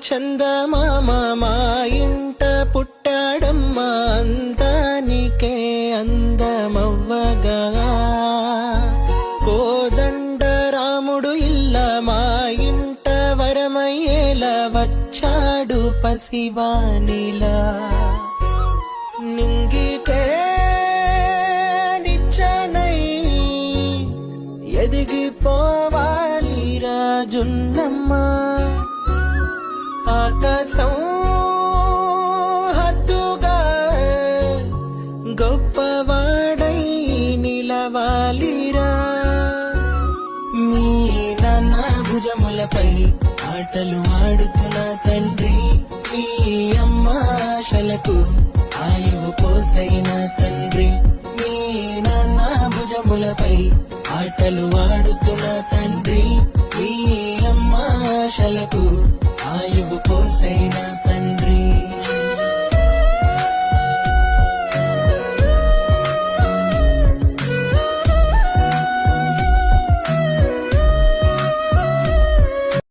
చందమామ మా ఇంట పుట్టాడమ్మా అందానికే అందమవ్వగా కోదండ రాముడు ఇల్ల మా ఇంట వరమయ్యేలా వచ్చాడు పసివానిలా నింగికే నిచ్చనై ఎదిగిపోవాలి రాజున్నమ్మా ఆకాశం హద్దుగా గొప్పవాడై నిలవాలిరా మీ నాన్న భుజములపై ఆటలు ఆడుతున్న తండ్రి మీ అమ్మ ఆశలకు ఆయువు పోసైన తండ్రి మీ నాన్న భుజములపై ఆటలు ఆడుతున్న తండ్రి మీ అమ్మ ఆశలకు ఆయువు పోసైన